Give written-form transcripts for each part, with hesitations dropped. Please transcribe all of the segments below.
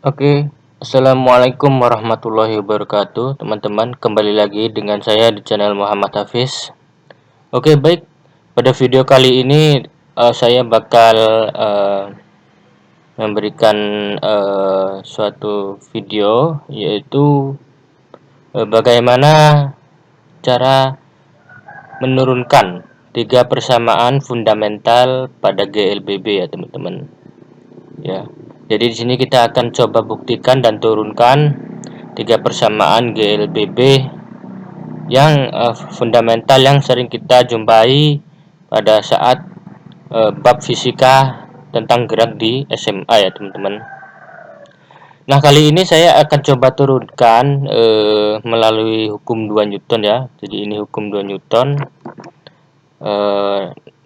Oke, Assalamualaikum warahmatullahi wabarakatuh, teman-teman. Kembali lagi dengan saya di channel Muhammad Hafiz. Oke, baik. Pada video kali ini saya bakal memberikan suatu video, yaitu bagaimana cara menurunkan tiga persamaan fundamental pada GLBB ya, teman-teman. Ya. Jadi di sini kita akan coba buktikan dan turunkan tiga persamaan GLBB yang fundamental yang sering kita jumpai pada saat bab fisika tentang gerak di SMA ya, teman-teman. Nah, kali ini saya akan coba turunkan melalui hukum 2 Newton ya. Jadi ini hukum 2 Newton.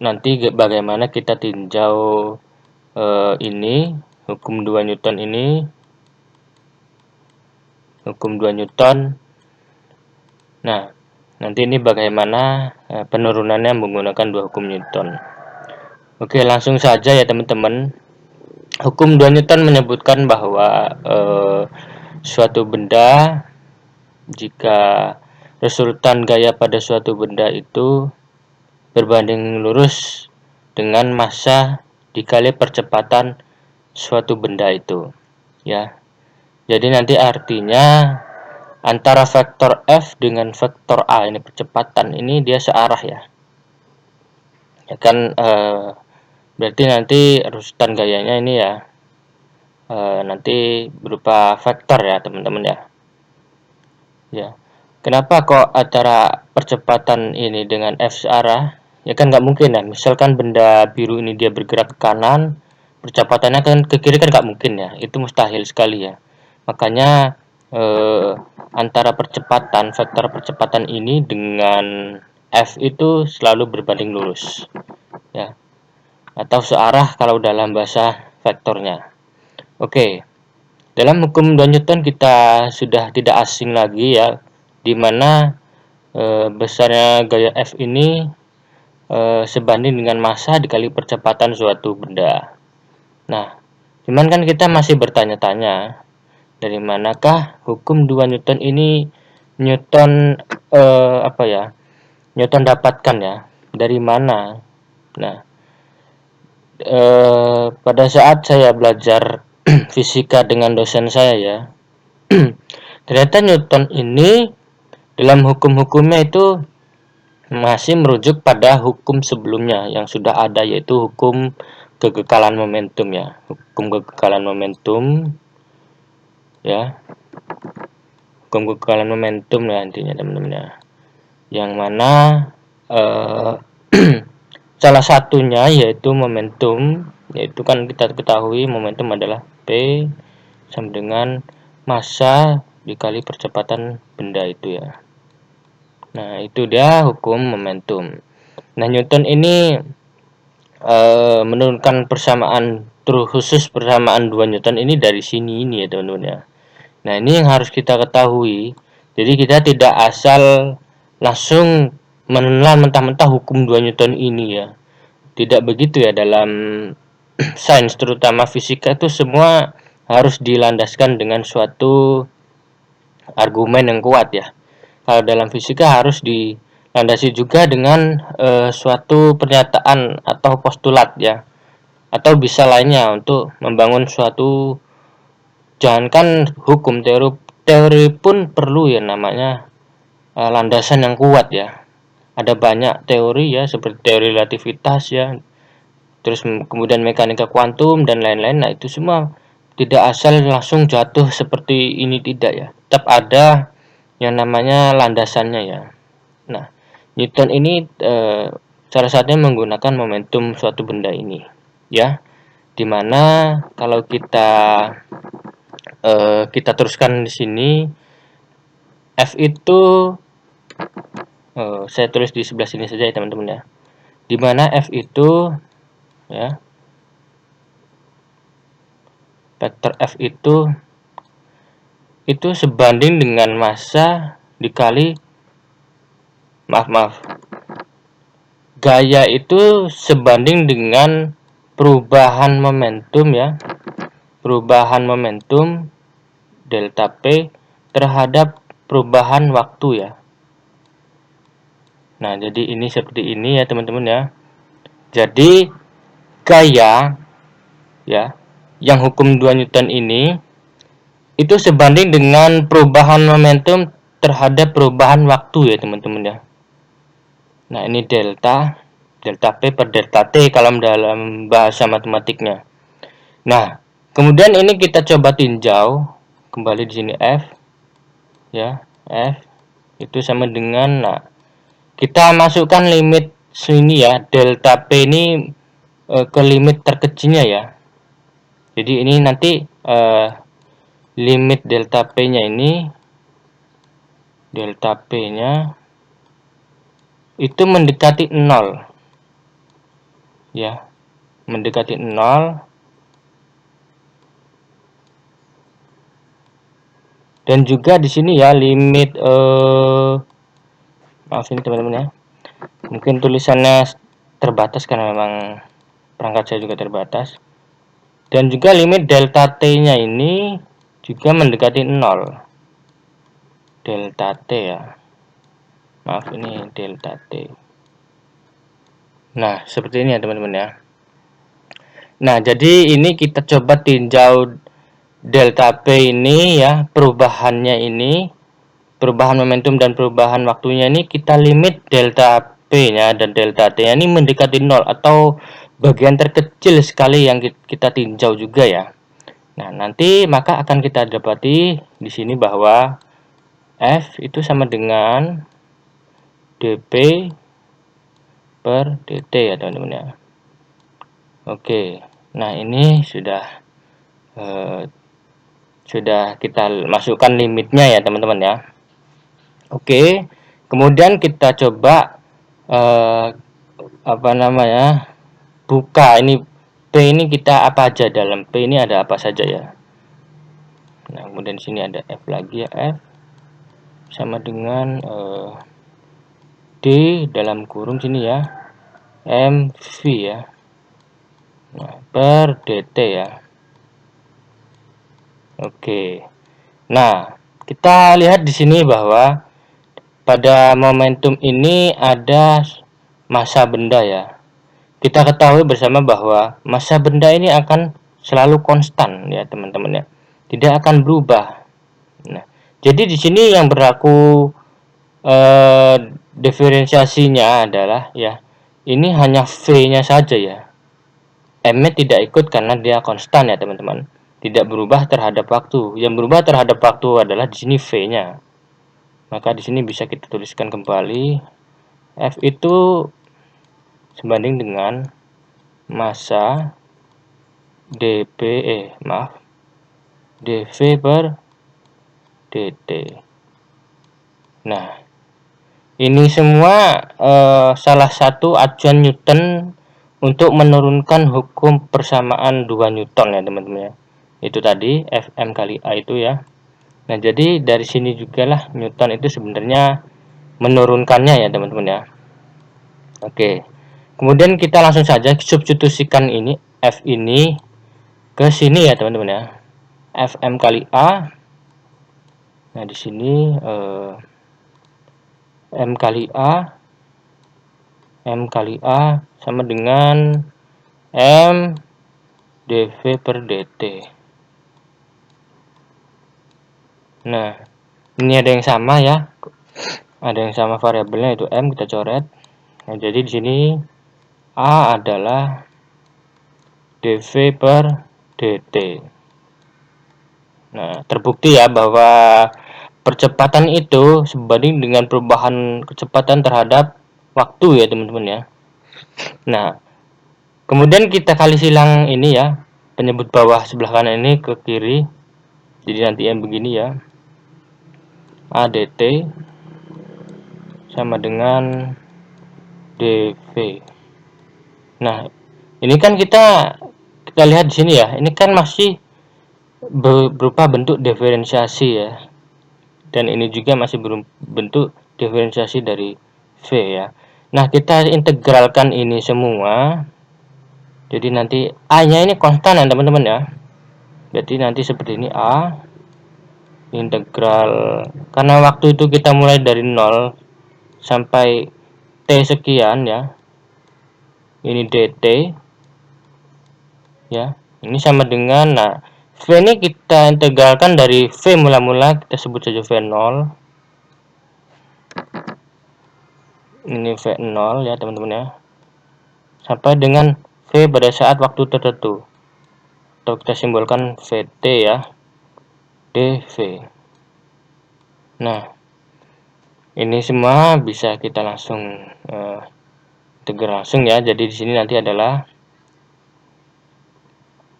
Nanti bagaimana kita tinjau ini hukum 2 Newton ini, hukum 2 Newton. Nah, nanti ini bagaimana penurunannya menggunakan dua hukum Newton. Oke, langsung saja ya, teman-teman. Hukum 2 Newton menyebutkan bahwa suatu benda, jika resultan gaya pada suatu benda itu berbanding lurus dengan massa dikali percepatan suatu benda itu, ya. Jadi nanti artinya antara vektor F dengan vektor A, ini percepatan, ini dia searah ya. Ya kan, berarti nanti resultan gayanya ini ya nanti berupa vektor ya, teman-teman ya. Ya. Kenapa kok antara percepatan ini dengan F searah? Ya kan nggak mungkin ya. Misalkan benda biru ini dia bergerak ke kanan, percepatannya kan ke kiri, kan nggak mungkin ya. Itu mustahil sekali ya. Makanya antara percepatan, vektor percepatan ini dengan F itu selalu berbanding lurus ya, atau searah kalau dalam bahasa vektornya. Oke, dalam hukum 2 Newton kita sudah tidak asing lagi ya, dimana besarnya gaya F ini sebanding dengan massa dikali percepatan suatu benda. Nah, cuman kan kita masih bertanya-tanya, dari manakah hukum 2 Newton ini Newton Newton dapatkan ya? Dari mana? Nah, pada saat saya belajar fisika dengan dosen saya ya, ternyata Newton ini dalam hukum-hukumnya itu masih merujuk pada hukum sebelumnya yang sudah ada, yaitu hukum kekekalan momentum ya. Hukum kekekalan momentum ya. Hukum kekekalan momentum ya intinya, teman-teman ya. Yang mana salah satunya yaitu momentum, yaitu kan kita ketahui momentum adalah P sama dengan massa dikali percepatan benda itu ya. Nah, itu dia hukum momentum. Nah, Newton ini menurunkan persamaan khusus persamaan 2 Newton ini dari sini ini ya, teman-teman ya. Nah, ini yang harus kita ketahui. Jadi kita tidak asal langsung menelan mentah-mentah hukum 2 Newton ini ya. Tidak begitu ya, dalam sains terutama fisika itu semua harus dilandaskan dengan suatu argumen yang kuat ya. Kalau dalam fisika harus dilandasi juga dengan suatu pernyataan atau postulat ya, atau bisa lainnya untuk membangun suatu, jangankan hukum, teori pun perlu ya, namanya landasan yang kuat ya. Ada banyak teori ya, seperti teori relativitas ya, terus kemudian mekanika kuantum dan lain-lain. Nah, itu semua tidak asal langsung jatuh seperti ini, tidak ya. Tetap ada yang namanya landasannya ya. Nah, Newton ini salah satunya menggunakan momentum suatu benda ini ya, dimana kalau kita teruskan di sini, F itu saya tulis di sebelah sini saja ya, teman-teman ya, dimana F itu ya, vektor F itu sebanding dengan massa dikali gaya itu sebanding dengan perubahan momentum ya, perubahan momentum delta P terhadap perubahan waktu ya. Nah, jadi ini seperti ini ya teman-teman ya. Jadi gaya ya yang hukum 2 Newton ini itu sebanding dengan perubahan momentum terhadap perubahan waktu ya teman-teman ya. Nah, ini delta P per delta T kalau dalam bahasa matematiknya. Nah, kemudian ini kita coba tinjau kembali di sini F ya, F itu sama dengan, nah, kita masukkan limit sini ya, delta P ini ke limit terkecilnya ya. Jadi ini nanti limit delta P-nya ini, delta P-nya itu mendekati 0 ya, mendekati 0. Dan juga di sini ya limit maaf ini teman-teman ya, mungkin tulisannya terbatas karena memang perangkat saya juga terbatas. Dan juga limit delta T-nya ini juga mendekati 0. Delta T ya. Maaf ini delta T. Nah, seperti ini ya teman-teman ya. Nah, jadi ini kita coba tinjau delta P ini ya, perubahannya ini, perubahan momentum dan perubahan waktunya ini kita limit delta P-nya dan delta T-nya ini mendekati 0 atau bagian terkecil sekali yang kita tinjau juga ya. Nah, nanti maka akan kita dapati di sini bahwa F itu sama dengan dP per dt ya teman-teman ya. Oke, nah ini sudah kita masukkan limitnya ya teman-teman ya. Oke, kemudian kita coba buka ini P ini kita apa aja, dalam P ini ada apa saja ya. Nah, kemudian sini ada F lagi ya, F sama dengan D dalam kurung sini ya, MV ya. Nah, per dt ya. Oke. Nah, kita lihat di sini bahwa pada momentum ini ada massa benda ya. Kita ketahui bersama bahwa massa benda ini akan selalu konstan ya teman-teman ya, tidak akan berubah. Nah, jadi di sini yang berlaku diferensiasinya adalah ya, ini hanya V-nya saja ya. M-nya tidak ikut karena dia konstan ya teman-teman, tidak berubah terhadap waktu. Yang berubah terhadap waktu adalah di sini V-nya. Maka di sini bisa kita tuliskan kembali F itu sebanding dengan massa dV per dt. Nah, ini semua salah satu acuan Newton untuk menurunkan hukum persamaan 2 Newton ya teman-teman ya. Itu tadi Fm kali A itu ya. Nah, jadi dari sini juga lah Newton itu sebenarnya menurunkannya ya teman-teman ya. Oke. Kemudian kita langsung saja substitusikan ini F ini ke sini ya teman-teman ya. Fm kali A. Nah, di sini M kali A sama dengan M dV per dt. Nah, ini ada yang sama ya. Ada yang sama variabelnya itu M, kita coret. Nah, jadi di sini A adalah dV per dt. Nah, terbukti ya bahwa percepatan itu sebanding dengan perubahan kecepatan terhadap waktu ya teman-teman ya. Nah, kemudian kita kali silang ini ya, penyebut bawah sebelah kanan ini ke kiri, jadi nanti yang begini ya, A dt sama dengan dv. Nah, ini kan kita lihat di sini ya, ini kan masih berupa bentuk diferensiasi ya, dan ini juga masih bentuk diferensiasi dari V ya. Nah, kita integralkan ini semua, jadi nanti A nya ini konstan ya teman-teman ya. Berarti nanti seperti ini A integral, karena waktu itu kita mulai dari 0 sampai T sekian ya, ini dt ya, ini sama dengan, nah V ini kita integralkan dari V mula-mula, kita sebut saja V0, ini V0 ya teman-teman ya, sampai dengan V pada saat waktu tertentu, atau kita simbolkan Vt ya, dv. Nah, ini semua bisa kita langsung integral langsung ya. Jadi di sini nanti adalah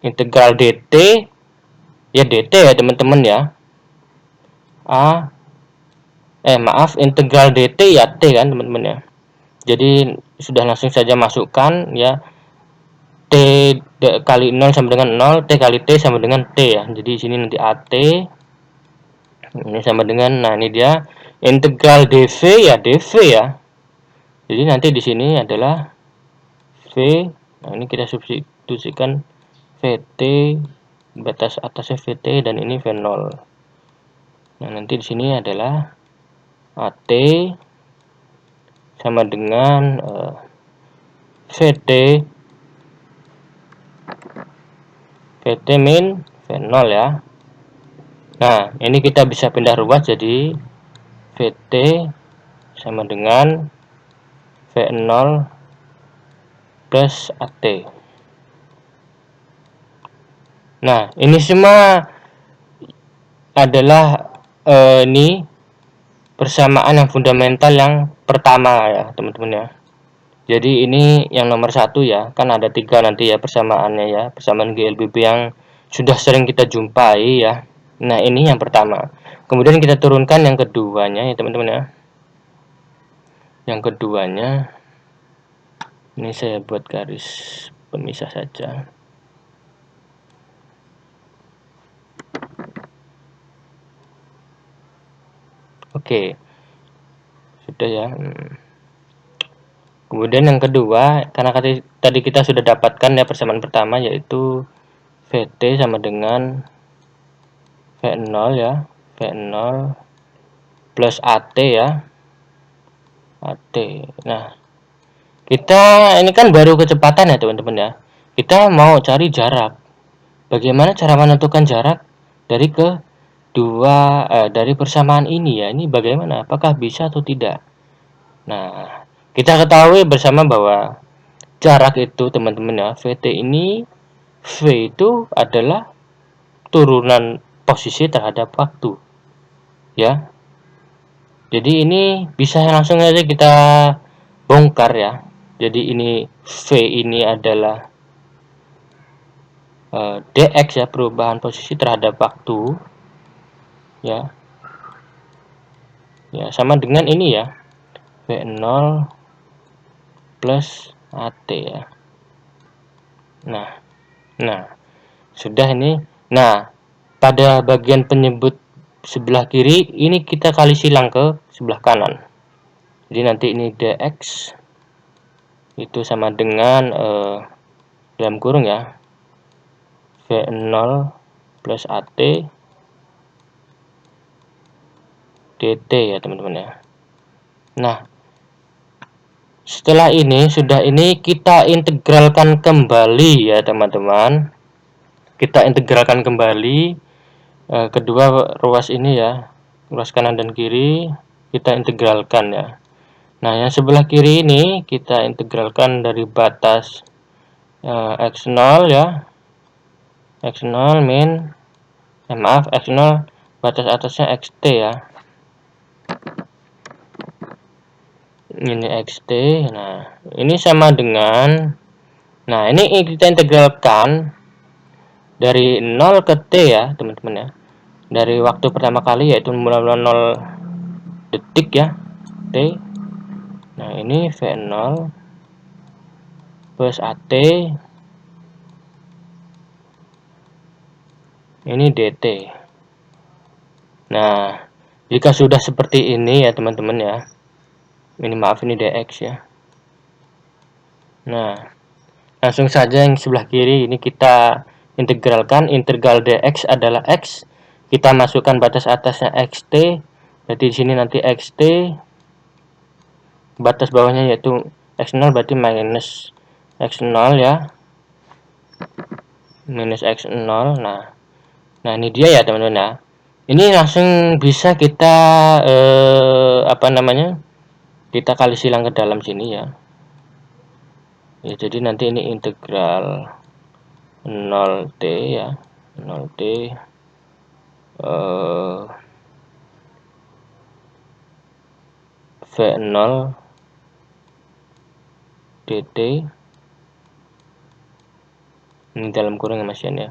integral dt ya, dt ya teman-teman ya. Maaf, integral dt ya t kan teman-teman ya. Jadi sudah langsung saja masukkan ya, t kali 0 sama dengan 0, t kali t sama dengan t ya. Jadi di sini nanti at ini sama dengan, nah ini dia integral dv ya, dv ya. Jadi nanti di sini adalah v, nah ini kita substitusikan vt, batas atasnya vt dan ini v0. Nah nanti di sini adalah at sama dengan vt min v0 ya. Nah, ini kita bisa pindah ruas jadi Vt sama dengan V0 plus At. Nah, ini semua adalah ini persamaan yang fundamental yang pertama ya, teman-teman ya. Jadi ini yang nomor 1 ya, kan ada 3 nanti ya persamaannya ya, persamaan GLBB yang sudah sering kita jumpai ya. Nah, ini yang pertama. Kemudian kita turunkan yang keduanya ya teman-teman ya. Yang keduanya, ini saya buat garis pemisah saja. Oke, sudah ya. Kemudian yang kedua, karena tadi kita sudah dapatkan ya persamaan pertama, yaitu Vt sama dengan V0 ya, V0 plus At ya, At. Nah, kita ini kan baru kecepatan ya teman-teman ya. Kita mau cari jarak. Bagaimana cara menentukan jarak dari dari persamaan ini ya? Ini bagaimana? Apakah bisa atau tidak? Nah, kita ketahui bersama bahwa jarak itu teman-teman ya, Vt ini, V itu adalah turunan posisi terhadap waktu ya. Jadi ini bisa langsung aja kita bongkar ya. Jadi ini V ini adalah dx ya, perubahan posisi terhadap waktu ya. Ya, sama dengan ini ya, V0 plus At ya. Nah, sudah ini. Nah, pada bagian penyebut sebelah kiri ini kita kali silang ke sebelah kanan. Jadi nanti ini dx itu sama dengan dalam kurung ya, V0 plus At dt ya teman-teman ya. Nah, setelah ini kita integralkan kembali ya teman-teman. Kita integralkan kembali kedua ruas ini ya, ruas kanan dan kiri kita integralkan ya. Nah, yang sebelah kiri ini kita integralkan dari batas x0 ya, x0 min x0 batas atasnya xt ya, ini xt. Nah, ini sama dengan, nah ini kita integralkan dari 0 ke t ya teman-teman ya, dari waktu pertama kali yaitu mula-mula 0 detik ya, t. Nah, ini V0 plus At, ini dt. Nah, jika sudah seperti ini ya teman-teman ya, ini maaf ini dx ya. Nah, langsung saja yang sebelah kiri ini kita integralkan. Integral dx adalah x, kita masukkan batas atasnya xt, berarti di sini nanti xt, batas bawahnya yaitu x0 berarti minus x0 ya, minus x0. Nah ini dia ya teman-teman ya. Ini langsung bisa kita kita kali silang ke dalam sini ya. Jadi nanti ini integral 0t ya, 0t v0 dt, ini dalam kurung ya Mas Yan ya.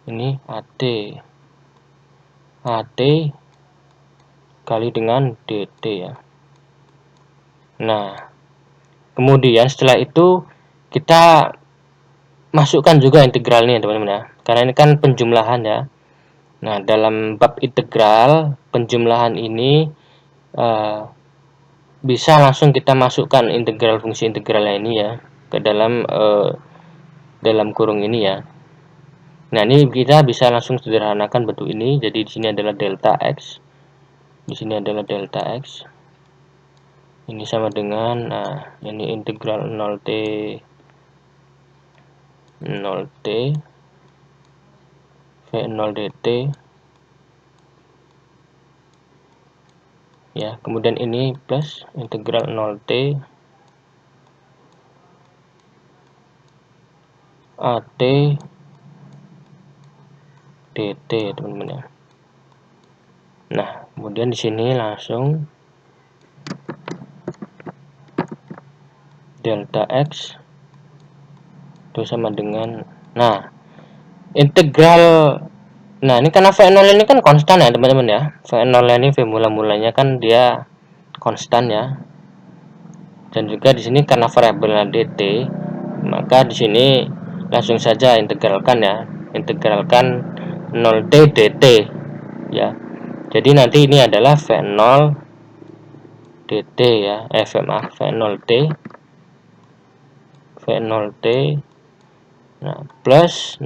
Ini at kali dengan dt ya. Nah kemudian setelah itu kita masukkan juga integralnya teman-teman ya, karena ini kan penjumlahan ya. Nah dalam bab integral penjumlahan ini bisa langsung kita masukkan integral fungsi integralnya ini ya ke dalam kurung ini ya. Nah ini kita bisa langsung sederhanakan bentuk ini. Jadi di sini adalah delta x, di sini adalah delta x, ini sama dengan ini integral 0t v0 dt ya. Kemudian ini plus integral 0t at dt teman-teman ya. Nah kemudian di sini langsung delta x itu sama dengan integral. Nah ini karena V0 ini kan konstan ya teman-teman ya. V0 ini V mula-mulanya kan dia konstan ya. Dan juga di sini karena variabelnya dt, maka di sini langsung saja integralkan ya. Integralkan 0t dt ya. Jadi nanti ini adalah V0 dt ya. V0t plus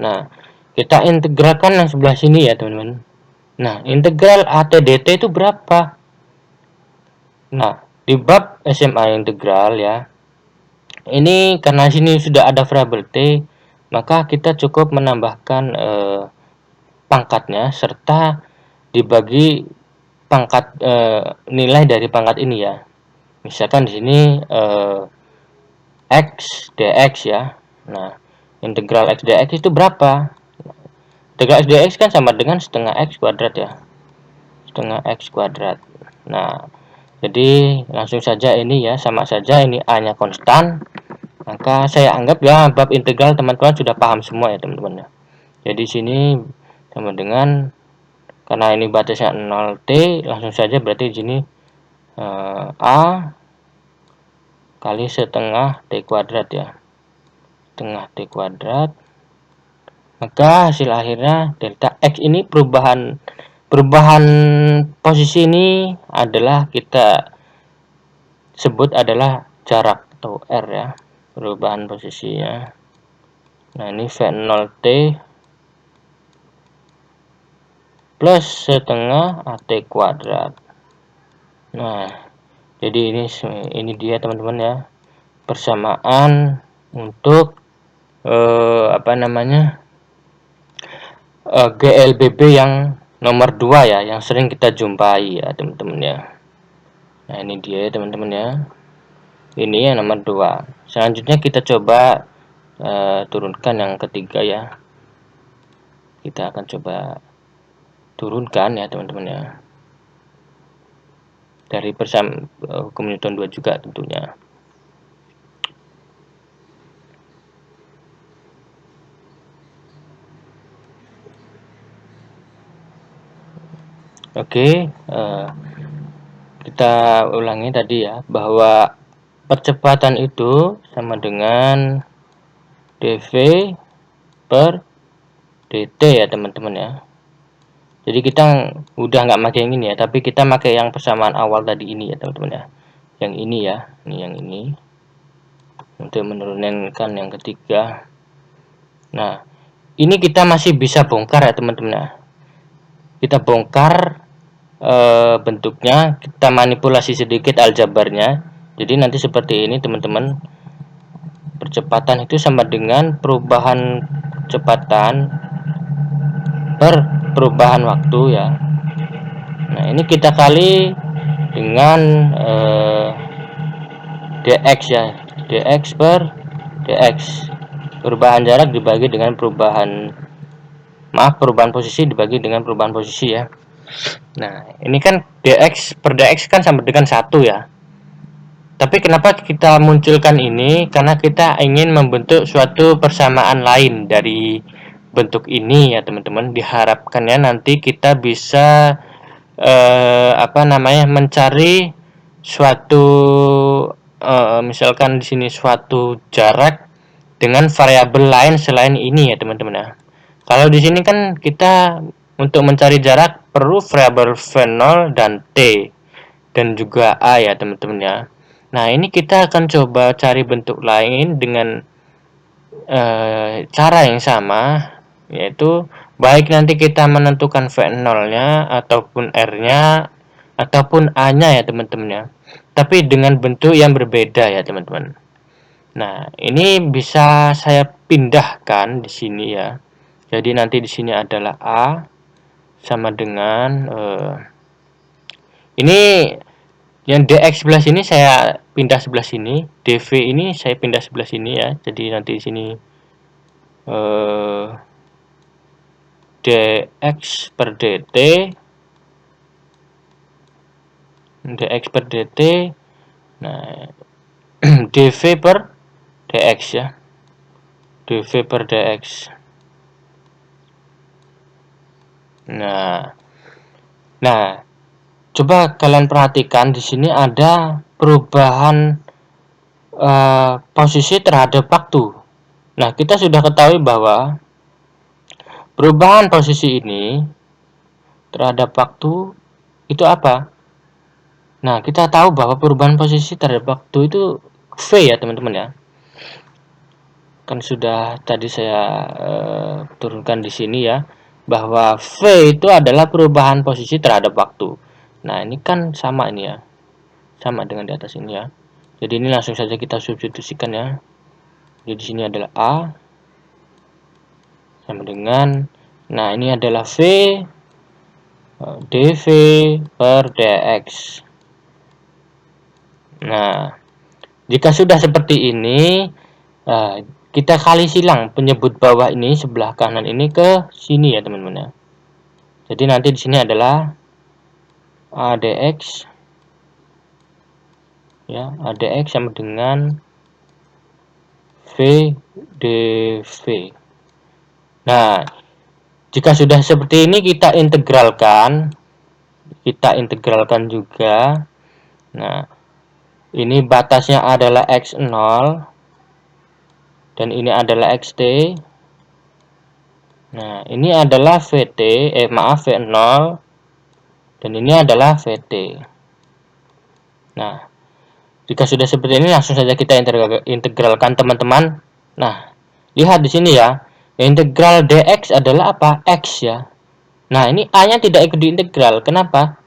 kita integralkan yang sebelah sini ya teman-teman. Nah integral at dt itu berapa? Nah di bab SMA integral ya, ini karena sini sudah ada variabel t, maka kita cukup menambahkan pangkatnya serta dibagi pangkat nilai dari pangkat ini ya. Misalkan di sini x dx ya. Nah integral x dx itu berapa? Integral x dx kan sama dengan setengah x kuadrat ya, setengah x kuadrat. Nah jadi langsung saja ini ya, sama saja ini a nya konstan, maka saya anggap ya bab integral teman-teman sudah paham semua ya teman-teman ya. Jadi sini sama dengan, karena ini batasnya 0t, langsung saja berarti di sini a kali setengah t kuadrat ya, setengah t kuadrat. Maka hasil akhirnya delta x ini perubahan posisi ini adalah kita sebut adalah jarak atau r ya, perubahan posisinya. Nah ini V0t plus setengah at kuadrat. Nah jadi ini dia teman-teman ya, persamaan untuk GLBB yang nomor 2 ya, yang sering kita jumpai ya teman-teman ya. Nah ini dia ya teman-teman ya, ini yang nomor 2. Selanjutnya kita coba turunkan yang ketiga ya. Kita akan coba turunkan ya teman-teman ya, dari persamaan hukum Newton 2 juga tentunya. Oke, kita ulangi tadi ya, bahwa percepatan itu sama dengan dv per dt ya teman-teman ya. Jadi kita udah nggak pakai yang ini ya, tapi kita pakai yang persamaan awal tadi ini ya teman-teman ya. Yang ini ya, ini yang ini untuk menurunkan yang ketiga. Nah ini kita masih bisa bongkar ya teman-teman. Nah, kita bongkar bentuknya, kita manipulasi sedikit aljabarnya. Jadi nanti seperti ini teman-teman. Percepatan itu sama dengan perubahan kecepatan per perubahan waktu ya. Nah, ini kita kali dengan dx ya, dx per dx. Perubahan jarak dibagi dengan perubahan posisi dibagi dengan perubahan posisi ya. Nah, ini kan dx per dx kan sama dengan 1 ya. Tapi kenapa kita munculkan ini? Karena kita ingin membentuk suatu persamaan lain dari bentuk ini ya teman-teman. Diharapkannya nanti kita bisa mencari suatu misalkan di sini suatu jarak dengan variabel lain selain ini ya teman-teman ya. Kalau di sini kan kita untuk mencari jarak perlu variabel v0 dan t dan juga a ya teman-teman ya. Nah, ini kita akan coba cari bentuk lain dengan cara yang sama, yaitu baik nanti kita menentukan v0-nya ataupun r-nya ataupun a-nya ya teman-teman ya. Tapi dengan bentuk yang berbeda ya teman-teman. Nah, ini bisa saya pindahkan di sini ya. Jadi nanti di sini adalah a sama dengan ini yang dx sebelah sini saya pindah sebelah sini, dv ini saya pindah sebelah sini ya. Jadi nanti di sini dx per dt, nah dv per dx ya, dv per dx. Nah, coba kalian perhatikan di sini ada perubahan posisi terhadap waktu. Nah, kita sudah ketahui bahwa perubahan posisi ini terhadap waktu itu apa? Nah, kita tahu bahwa perubahan posisi terhadap waktu itu V ya teman-teman ya. Kan sudah tadi saya turunkan di sini ya, bahwa V itu adalah perubahan posisi terhadap waktu. Nah, ini kan sama ini ya, sama dengan di atas ini ya. Jadi ini langsung saja kita substitusikan ya. Jadi di sini adalah A sama dengan, nah ini adalah V dV per dx. Nah, jika sudah seperti ini, kita kali silang penyebut bawah ini sebelah kanan ini ke sini ya teman-teman ya. Jadi nanti di sini adalah ADX ya, ADX sama dengan VDV. Nah, jika sudah seperti ini kita integralkan juga. Nah, ini batasnya adalah x0 dan ini adalah xt. Nah, ini adalah v0 dan ini adalah vt. Nah, jika sudah seperti ini langsung saja kita integralkan teman-teman. Nah, lihat di sini ya. Integral dx adalah apa? X ya. Nah, ini a-nya tidak ikut diintegral. Kenapa?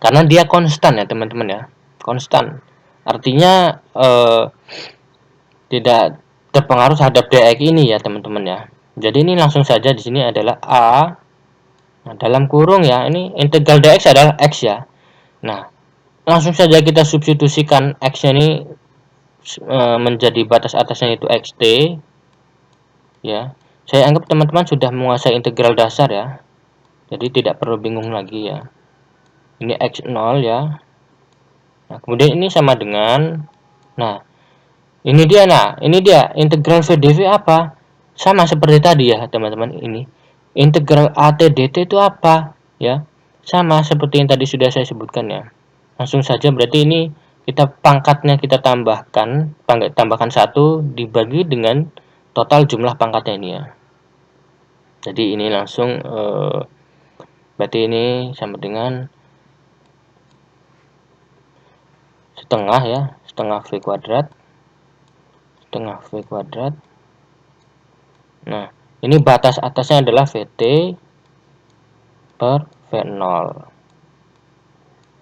Karena dia konstan ya teman-teman ya. Konstan. Artinya tidak terpengaruh terhadap dx ini ya teman-teman ya. Jadi ini langsung saja di sini adalah a. Nah, dalam kurung ya, ini integral dx adalah x ya. Nah, langsung saja kita substitusikan x-nya ini menjadi batas atasnya itu xt ya. Saya anggap teman-teman sudah menguasai integral dasar ya, jadi tidak perlu bingung lagi ya. Ini x0 ya. Nah, kemudian ini sama dengan, nah ini dia integral VDV apa, sama seperti tadi ya teman-teman. Ini integral AT dt itu apa ya, sama seperti yang tadi sudah saya sebutkan ya. Langsung saja berarti ini kita pangkatnya kita tambahkan 1 dibagi dengan total jumlah pangkatnya ini ya. Jadi ini langsung berarti ini sama dengan setengah ya, setengah V kuadrat. Nah, Ini batas atasnya adalah VT per V0.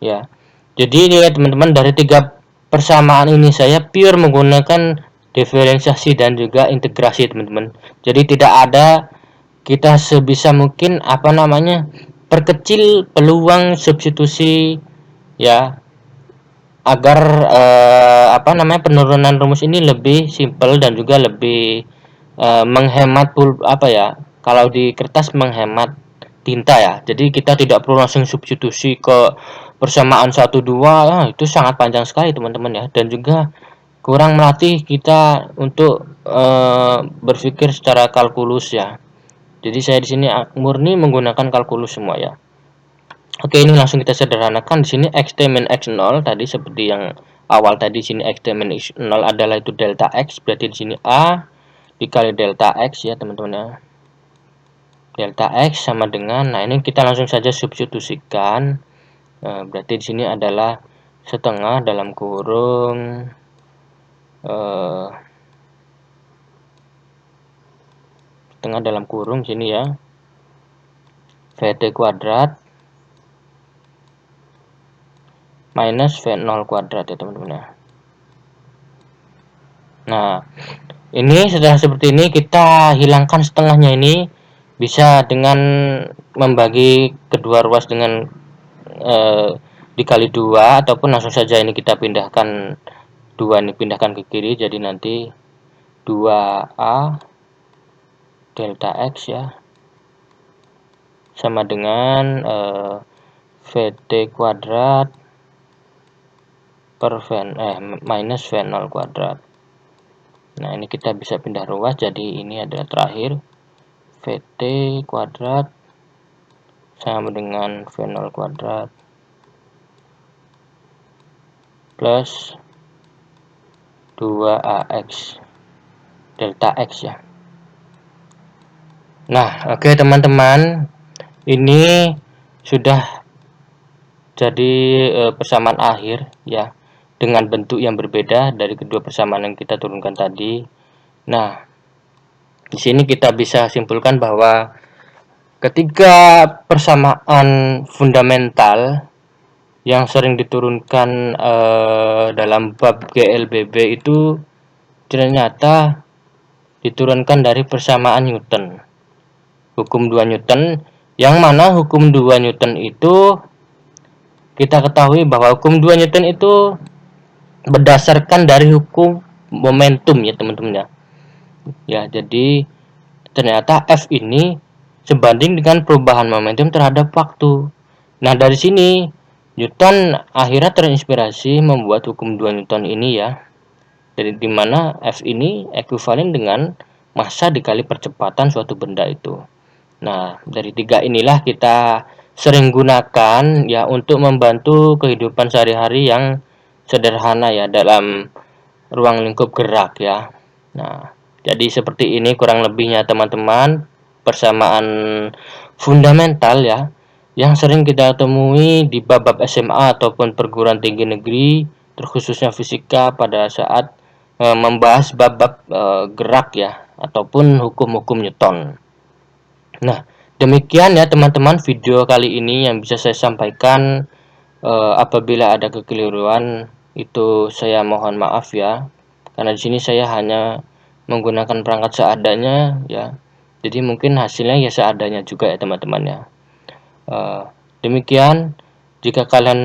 Ya. Jadi ini ya teman-teman, dari 3 persamaan ini saya pure menggunakan diferensiasi dan juga integrasi teman-teman. Jadi tidak ada, kita sebisa mungkin perkecil peluang substitusi ya, agar penurunan rumus ini lebih simple dan juga lebih menghemat kalau di kertas menghemat tinta ya. Jadi kita tidak perlu langsung substitusi ke persamaan 1 2, itu sangat panjang sekali teman-teman ya, dan juga kurang melatih kita untuk berpikir secara kalkulus ya. Jadi saya di sini murni menggunakan kalkulus semua ya. Oke, ini langsung kita sederhanakan. Di sini x min x0 tadi seperti yang awal tadi, sini x min x0 adalah itu delta x, berarti di sini a dikali delta x ya teman-teman ya. Delta x sama dengan, nah ini kita langsung saja substitusikan. Berarti di sini adalah setengah dalam kurung setengah dalam kurung sini ya, VT kuadrat minus V0 kuadrat ya teman-teman ya. Nah, ini setelah seperti ini kita hilangkan setengahnya, ini bisa dengan membagi kedua ruas dengan dikali 2, ataupun langsung saja ini kita pindahkan 2 ini pindahkan ke kiri, jadi nanti 2A delta X ya sama dengan VT kuadrat per minus V0 kuadrat. Nah, ini kita bisa pindah ruas, jadi ini adalah terakhir VT kuadrat sama dengan V0 kuadrat plus 2AX delta X ya. Nah, oke teman-teman, ini sudah jadi persamaan akhir ya, dengan bentuk yang berbeda dari kedua persamaan yang kita turunkan tadi. Nah, di sini kita bisa simpulkan bahwa ketiga persamaan fundamental yang sering diturunkan dalam bab GLBB itu ternyata diturunkan dari persamaan Newton, hukum 2 Newton, yang mana hukum 2 Newton itu kita ketahui bahwa hukum 2 Newton itu berdasarkan dari hukum momentum ya teman-teman ya. Ya, jadi ternyata F ini sebanding dengan perubahan momentum terhadap waktu. Nah, dari sini Newton akhirnya terinspirasi membuat hukum 2 Newton ini ya. Jadi dimana F ini ekuivalen dengan massa dikali percepatan suatu benda itu. Nah, dari 3 inilah kita sering gunakan ya untuk membantu kehidupan sehari-hari yang sederhana ya dalam ruang lingkup gerak ya. Nah, jadi seperti ini kurang lebihnya teman-teman, persamaan fundamental ya yang sering kita temui di bab-bab SMA ataupun perguruan tinggi negeri, terkhususnya fisika pada saat membahas bab-bab gerak ya ataupun hukum-hukum Newton. Nah, demikian ya teman-teman video kali ini yang bisa saya sampaikan. Apabila ada kekeliruan itu saya mohon maaf ya, karena di sini saya hanya menggunakan perangkat seadanya ya. Jadi mungkin hasilnya ya seadanya juga ya teman-teman ya. Demikian, jika kalian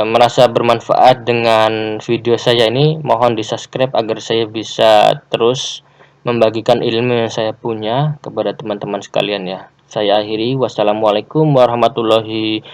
merasa bermanfaat dengan video saya ini, mohon di subscribe agar saya bisa terus membagikan ilmu yang saya punya kepada teman-teman sekalian ya. Saya akhiri, wassalamualaikum warahmatullahi